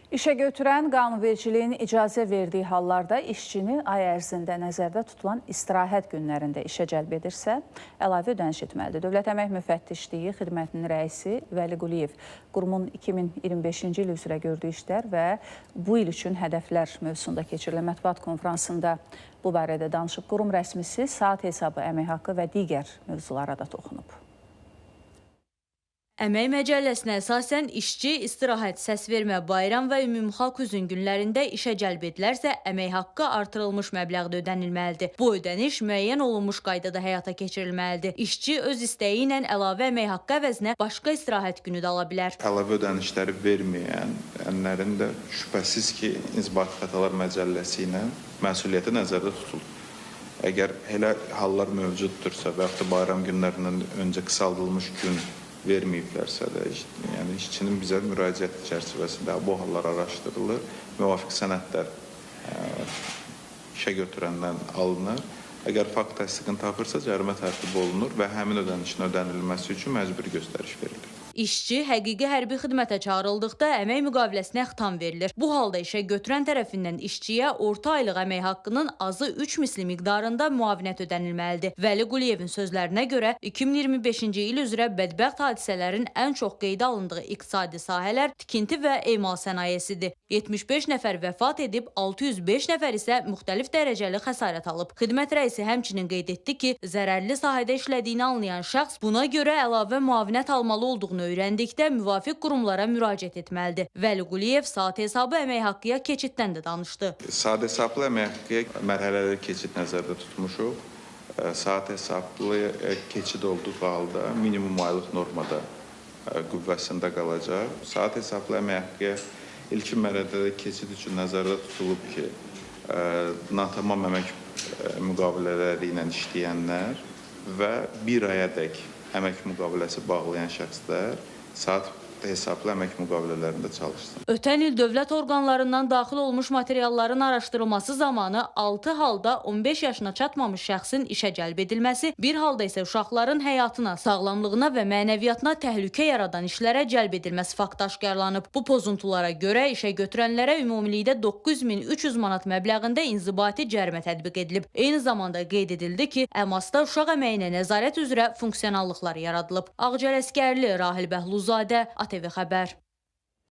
İşə götürən qanunvericiliyin icazə verdiyi hallarda işçini ay ərzində nəzərdə tutulan istirahət günlərində işə cəlb edirsə, əlavə ödəniş etməlidir. Dövlət Əmək Müfəttişliyi Xidmətinin rəisi Vəli Quliyev qurumun 2025-ci il üzrə gördüyü işlər və bu il üçün hədəflər mövzusunda keçirilən mətbuat konfransında bu barədə danışıb. Qurum rəsmisi saat hesabı, əmək haqqı və digər mövzulara da toxunub. Əmək məcəlləsinə əsasən işçi istirahət, səsvermə, bayram və ümumxalq üzün günlərində işə cəlb edilərsə, əmək haqqı artırılmış məbləğdə ödənilməlidir. Bu ödəniş müəyyən olunmuş qaydada həyata keçirilməlidir. İşçi öz istəyi ilə əlavə əmək haqqı əvəzinə başqa istirahət günü də ala bilər. Əlavə ödənişləri verməyənlərin də şübhəsiz ki, İnzibati Xətalar Məcəlləsi ilə məsuliyyəti nəzərdə tutulur. Əgər elə hallar mövcuddursa və yaxud da bayram günlərindən öncə qısaldılmış gün verməyiblərsə də, yəni işçinin bizə müraciət çərçivəsində bu hallar araşdırılır, müvafiq sənədlər işə götürəndən alınır. Əgər fakt təsdiqini tapırsa, cərimə tərtib olunur və həmin ödənişin ödənilməsi üçün məcburi göstəriş verilir. İşçi həqiqi hərbi xidmətə çağırıldıqda əmək müqaviləsinə xitam verilir. Bu halda işə götürən tərəfindən işçiyə orta aylıq əmək haqqının azı 3 misli miqdarında müavinət ödənilməlidir. Vəli Quliyevin sözlərinə görə 2025-ci il üzrə bədbəxt hadisələrin ən çox qeydə alındığı iqtisadi sahələr tikinti və emal sənayesidir. 75 nəfər vəfat edib, 605 nəfər isə müxtəlif dərəcəli xəsarət alıb. Xidmət rəisi həmçinin qeyd etdi ki, zərərli sahədə işlədiyini anlayan şəxs buna görə əlavə müavinət almalı olduğunu öyrəndikdə müvafiq qurumlara müraciət etməlidir. Vəli Quliyev saat hesabı əmək haqqıya keçiddən də danışdı. Saat hesablı əmək haqqıya mərhələli keçid nəzərdə tutmuşuq. Saat hesablı keçid olduğu halda minimum aylıq normada qüvvəsində qalacaq. Saat hesablı əmək haqqıya ilkin mərhələdə keçid üçün nəzərdə tutulub ki, natamam əmək müqavilələri ilə işləyənlər və bir ayadək əmək müqaviləsi bağlayan şəxslər saat hesablı əmək müqavilələrində çalışsın. Ötən il dövlət orqanlarından daxil olmuş materialların araşdırılması zamanı 6 halda 15 yaşına çatmamış şəxsin işə cəlb edilməsi, bir halda isə uşaqların həyatına, sağlamlığına və mənəviyyatına təhlükə yaradan işlərə cəlb edilməsi faktı aşkarlanıb. Bu pozuntulara görə işə götürənlərə ümumilikdə 9300 manat məbləğində inzibati cərimə tətbiq edilib. Eyni zamanda qeyd edildi ki, əmasda uşaq əməyinə nəzarət üzrə funksionallıqlar yaradılıb. Ağcərəskərli Rahil Bəhluzadə, ATV Xəbər.